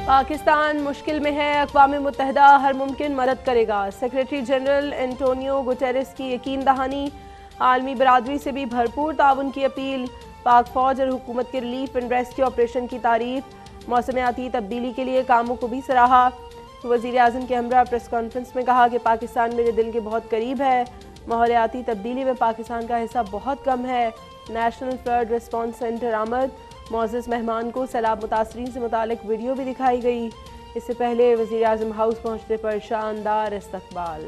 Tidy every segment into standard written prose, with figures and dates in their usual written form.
पाकिस्तान मुश्किल में है, अक़वाम मुत्तहिदा हर मुमकिन मदद करेगा। सेक्रेटरी जनरल एंटोनियो गुटेरेस की यकीन दहानी। आलमी बरादरी से भी भरपूर ताउन की अपील। पाक फौज और हुकूमत के रिलीफ एंड रेस्क्यू ऑपरेशन की तारीफ। मौसमियाती तब्दीली के लिए कामों को भी सराहा। वज़ीर आज़म के हमरा प्रेस कॉन्फ्रेंस में कहा कि पाकिस्तान मेरे दिल के बहुत करीब है। माहौलियाती तब्दीली में पाकिस्तान का हिस्सा बहुत कम है। नेशनल फ्लड रिस्पॉन्स सेंटर आमद। मौजूद मेहमान को सैलाब मुतासरीन से मुतालिक वीडियो भी दिखाई गई। इससे पहले वज़ीर आज़म हाउस पहुंचने पर शानदार इस्तकबाल।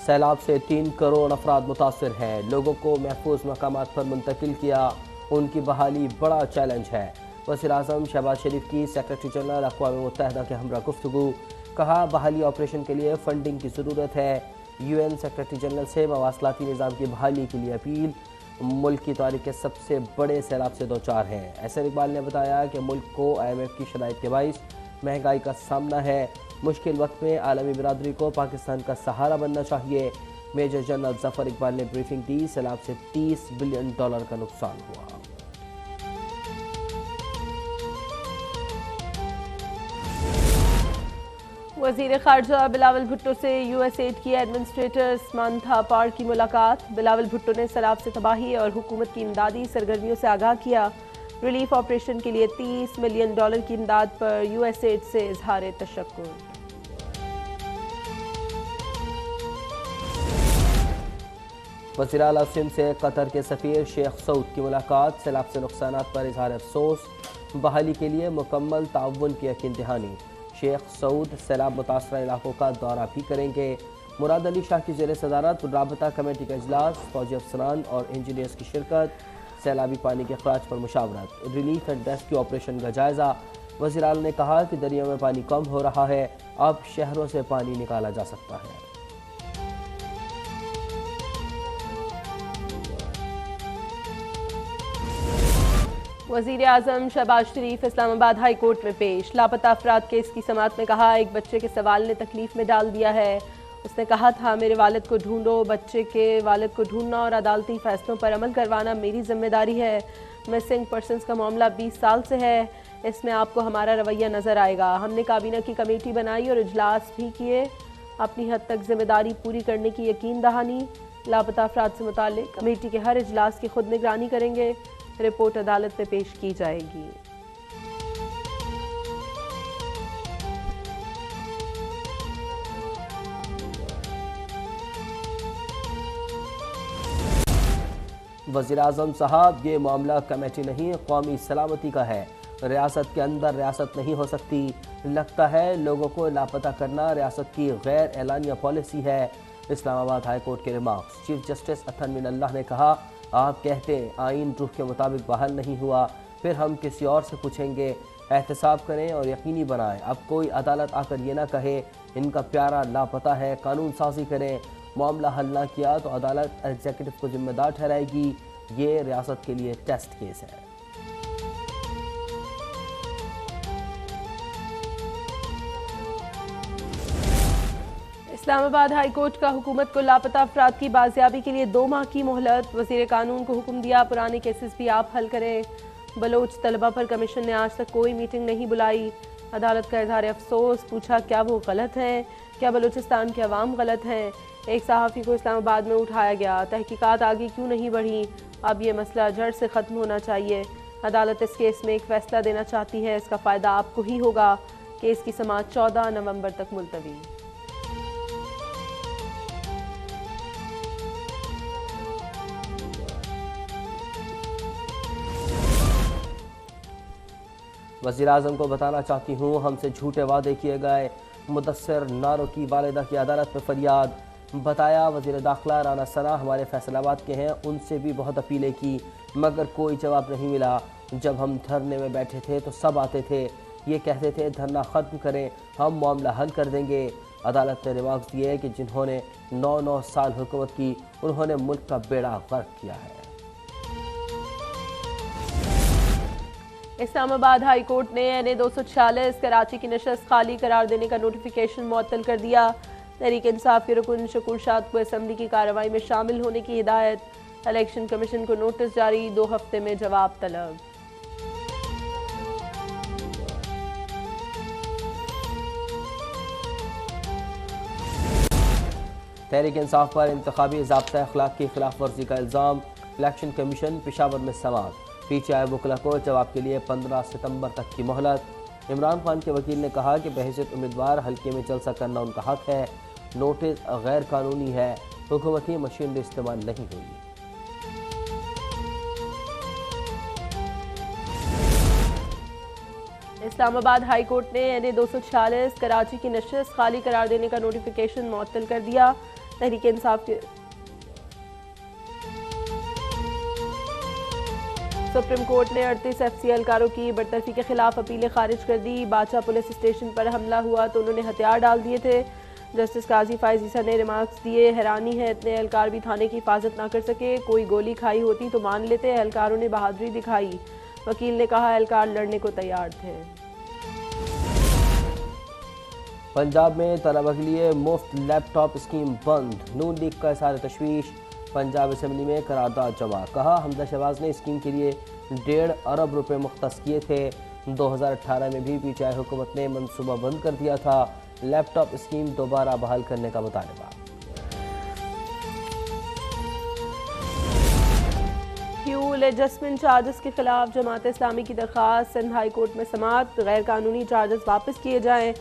सैलाब से 3 करोड़ अफराद मुतासर हैं। लोगों को महफूज मकामात पर मुंतकिल किया। उनकी बहाली बड़ा चैलेंज है। वज़ीर आज़म शहबाज शरीफ की सेक्रेटरी जनरल अक़वाम मुत्तहिदा के हमरा गुफ्तगू। कहा बहाली ऑपरेशन के लिए फंडिंग की ज़रूरत है। UN सेक्रेटरी जनरल से मवासलाती निज़ाम की बहाली के लिए अपील। मुल्क की तारीख के सबसे बड़े सैलाब से दो चार हैं। एहसन इकबाल ने बताया कि मुल्क को IMF की शराइत के बाइस महंगाई का सामना है। मुश्किल वक्त में आलमी बिरादरी को पाकिस्तान का सहारा बनना चाहिए। मेजर जनरल ज़फ़र इकबाल ने ब्रीफिंग दी। सैलाब से $30 बिलियन का नुकसान हुआ। वज़ीर ख़ारजा बिलावल भुट्टो से USAID की एडमिनिस्ट्रेटर समांथा पार की मुलाकात। बिलावल भुट्टो ने सैलाब से तबाही और हुकूमत की इमदादी सरगर्मियों से आगाह किया। रिलीफ ऑपरेशन के लिए $30 मिलियन की इमदाद पर USAID से इजहार तशक्कुर। वज़ीर आला सिंध से कतर के सफ़ीर शेख सऊद की मुलाकात। सैलाब से नुकसानात पर इजहार अफसोस। बहाली के लिए मुकम्मल ताउन की यकीन दहानी। शेख सऊद सैलाब मुतासरा इलाकों का दौरा भी करेंगे। मुराद अली शाह की ज़ेर सदारत राबता कमेटी का इजलास। फौजी अफसरान और इंजीनियर्स की शिरकत। सैलाबी पानी के अखराज पर मुशावरत। रिलीफ एंड रेस्क्यू ऑपरेशन का जायज़ा। वज़ीर आला ने कहा कि दरिया में पानी कम हो रहा है, अब शहरों से पानी निकाला जा सकता है। वज़ीर आज़म शहबाज शरीफ इस्लामाबाद हाई कोर्ट में पेश। लापता अफराद केस की समाअत में कहा, एक बच्चे के सवाल ने तकलीफ में डाल दिया है। उसने कहा था मेरे वालिद को ढूंढो। बच्चे के वालिद को ढूंढना और अदालती फैसलों पर अमल करवाना मेरी जिम्मेदारी है। मिसिंग पर्सनस का मामला 20 साल से है। इसमें आपको हमारा रवैया नज़र आएगा। हमने काबीना की कमेटी बनाई और इजलास भी किए। अपनी हद तक जिम्मेदारी पूरी करने की यकीन दहानी। लापता अफराद से मुताल्लिक कमेटी के हर इजलास की खुद निगरानी करेंगे। रिपोर्ट अदालत में पेश की जाएगी। वज़ीर आज़म साहब, ये मामला कमेटी नहीं कौमी सलामती का है। रियासत के अंदर रियासत नहीं हो सकती। लगता है लोगों को लापता करना रियासत की गैर एलानिया पॉलिसी है। इस्लामाबाद हाई कोर्ट के रिमार्क्स। चीफ जस्टिस अथन मिनल्लाह ने कहा, आप कहते हैं आइन रूह के मुताबिक बहाल नहीं हुआ, फिर हम किसी और से पूछेंगे। एहतसाब करें और यकीनी बनाएं। अब कोई अदालत आकर ये ना कहे इनका प्यारा लापता है। कानून साजी करें। मामला हल ना किया तो अदालत एग्जीक्यूटिव को जिम्मेदार ठहराएगी। ये रियासत के लिए टेस्ट केस है। इस्लामाबाद हाई कोर्ट का हुकूमत को लापता अफराद की बाजियाबी के लिए 2 माह की मोहलत। वज़ीर कानून को हुक्म दिया, पुराने केसेस भी आप हल करें। बलोच तलबा पर कमीशन ने आज तक कोई मीटिंग नहीं बुलाई। अदालत का इजहार अफसोस। पूछा क्या वो गलत हैं? क्या बलूचिस्तान के अवाम गलत हैं? एक सहाफ़ी को इस्लामाबाद में उठाया गया। तहकीकात आगे क्यों नहीं बढ़ी? अब ये मसला जड़ से ख़त्म होना चाहिए। अदालत इस केस में एक फ़ैसला देना चाहती है। इसका फ़ायदा आपको ही होगा। केस की समाअत 14 नवंबर तक मुलतवी। वज़ीर आज़म को बताना चाहती हूँ हमसे झूठे वादे किए गए। मुदस्सिर नारो की वालिदा की अदालत में फरियाद। बताया वज़ीर दाखिला राना सना हमारे फैसलाबाद के हैं, उनसे भी बहुत अपीलें की मगर कोई जवाब नहीं मिला। जब हम धरने में बैठे थे तो सब आते थे, ये कहते थे धरना ख़त्म करें, हम मामला हल कर देंगे। अदालत ने रिमार्क्स दिए कि जिन्होंने 9 साल हुकूमत की उन्होंने मुल्क का बेड़ा गर्क किया है। इस्लामाबाद हाई कोर्ट ने NA 246 कराची की नशस्त खाली करार देने का नोटिफिकेशन मुअत्तल कर दिया। तहरीक इंसाफ के रुकन शकूर शाद को असम्बली की कार्रवाई में शामिल होने की हिदायत। इलेक्शन कमीशन को नोटिस जारी, 2 हफ्ते में जवाब तलब। तहरीक इंसाफ पर इंतखाबी ज़ाब्ता अखलाक की खिलाफ वर्जी का इल्ज़ाम। इलेक्शन कमीशन पेशावर में समाअत। पीटीआई वकला को जवाब के लिए 15 सितंबर तक की मोहलत। इमरान खान के वकील ने कहा कि बहैसियत उम्मीदवार हल्के में जलसा करना उनका हक है। नोटिस गैर कानूनी है, हुकूमती मशीनरी इस्तेमाल नहीं होगी। इस्लामाबाद हाई कोर्ट ने NA 246 कराची की नशिस्त खाली करार देने का नोटिफिकेशन मुअत्तल कर दिया। तहरीक इंसाफ के सुप्रीम कोर्ट ने 38 FC एहलकारों की बरतरफी के खिलाफ अपीलें खारिज कर दी। बादशाह पुलिस स्टेशन पर हमला हुआ तो उन्होंने हथियार डाल दिए थे। जस्टिस काजी फायज ईसा ने रिमार्क्स दिए, हैरानी है इतने एहलकार भी थाने की हिफाजत ना कर सके, कोई गोली खाई होती तो मान लेते, एहलकारों ने बहादुरी दिखाई। वकील ने कहा एहलकार लड़ने को तैयार थे। पंजाब में तलबा के लिए मुफ्त लैपटॉप स्कीम बंद। नून लीग का इज़हार तशवीश। पंजाब असम्बली में करारदाद जमा। कहा हमदा शहबाज ने स्कीम के लिए 1.5 अरब रुपए मुख्तस किए थे। 2018 में भी पीटीआई हुकूमत ने मनसूबा बंद कर दिया था। लैपटॉप स्कीम दोबारा बहाल करने का मुतालबा। फ्यूल एडजस्टमेंट चार्जेस के खिलाफ जमात इस्लामी की दरख्वास्त। सिंध हाई कोर्ट में समाअत। गैर कानूनी चार्जेस वापस किए जाएं।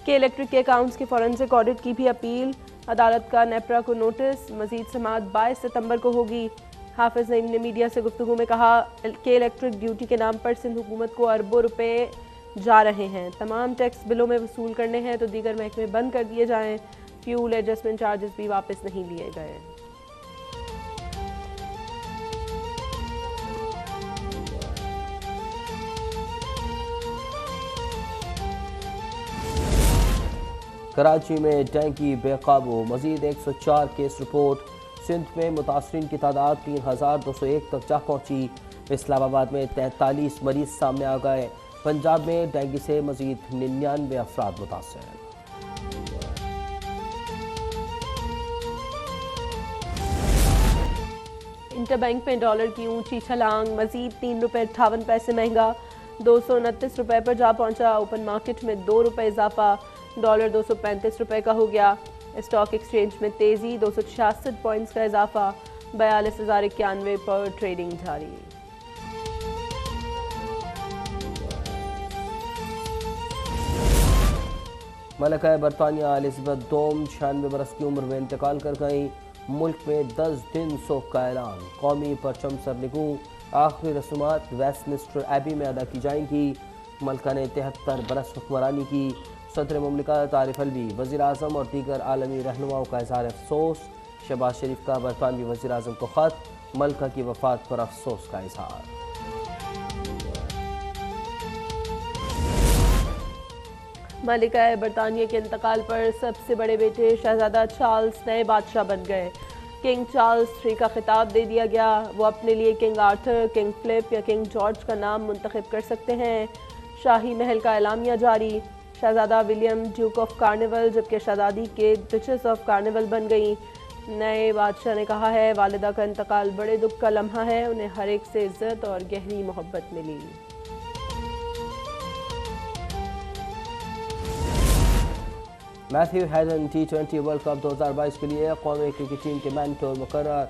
के इलेक्ट्रिक के अकाउंट्स के फॉरेंसिक ऑडिट की भी अपील। अदालत का नेपरा को नोटिस। मजीद समाअत 22 सितंबर को होगी। हाफिज नईम ने मीडिया से गुफ्तगू में कहा कि इलेक्ट्रिक ड्यूटी के नाम पर सिंध हुकूमत को अरबों रुपए जा रहे हैं। तमाम टैक्स बिलों में वसूल करने हैं तो दीगर महकमे बंद कर दिए जाएं। फ्यूल एडजस्टमेंट चार्जेस भी वापस नहीं लिए गए। कराची में डेंगू बेकाबू। मजीद 104 केस रिपोर्ट। सिंध में मुतासरीन की तादाद 3201 तक जा पहुंची। इस्लामाबाद में 43 मरीज सामने आ गए। पंजाब में डेंगू से मजीद 99 अफराद मुतासर। इंटरबैंक में डॉलर की ऊंची छलांग। मजीद 3 रुपये 58 पैसे महंगा, 229 रुपये पर जा पहुंचा। ओपन मार्केट में 2 रुपये इजाफा, डॉलर 235 रुपये का हो गया। स्टॉक एक्सचेंज में तेजी, 266 पॉइंट्स का इजाफा, 42,091 पर ट्रेडिंग जारी। मलका बरतानिया एलिज़ाबेथ दोम 96 बरस की उम्र में इंतकाल कर गई। मुल्क में 10 दिन सोग का ऐलान। कौमी परचम सरनिगू। आखिरी रस्मात वेस्टमिंस्टर एबी में अदा की जाएंगी। मलका ने 73 बरस हुक्मरानी की। सदर मुमलिकत आरिफ अलवी, वज़ीर आज़म और दीगर आलमी रहनुमाओं का इज़हार अफसोस। शहबाज शरीफ का बरतानवी वज़ीर आज़म को ख़त। मलका की वफ़ात पर अफसोस का इज़हार। मलिका बरतानिया के इंतकाल पर सबसे बड़े बेटे शहजादा चार्ल्स नए बादशाह बन गए। किंग चार्ल्स 3 का खिताब दे दिया गया। वो अपने लिए किंग आर्थर, किंग फिलिप या किंग जॉर्ज का नाम मुंतखब कर सकते हैं। शाही महल का एलामिया जारी। शहजादा विलियम ड्यूक ऑफ कार्निवल जबकि शहजादी के डचेस ऑफ कार्निवल बन गई। नए बादशाह ने कहा है वालिदा का इंतकाल बड़े दुख का लम्हा है, उन्हें हर एक से इज्जत और गहरी मोहब्बत मिली। Matthew Hayden T20 world cup 2022 के लिए कौमी क्रिकेट टीम के मेंटर मुकर्रर।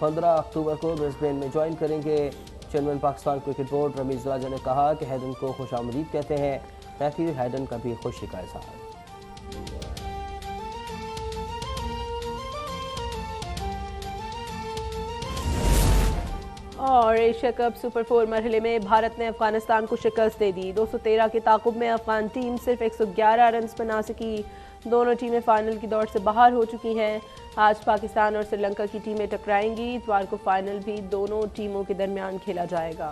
15 अक्टूबर को ब्रिस्बेन में ज्वाइन करेंगे। Chairman Pakistan cricket board Rameez Raja ने कहा कि हैडन को खुशामदीद कहते हैं। मैथ्यू हैडन का भी खुशी का इज़हार। और एशिया कप सुपर 4 मरहले में भारत ने अफगानिस्तान को शिकस्त दे दी। 213 के ताकुब में अफगान टीम सिर्फ 111 रन बना सकी। दोनों टीमें फाइनल की दौड़ से बाहर हो चुकी हैं। आज पाकिस्तान और श्रीलंका की टीमें टकराएंगी। इतवार को फाइनल भी दोनों टीमों के दरमियान खेला जाएगा।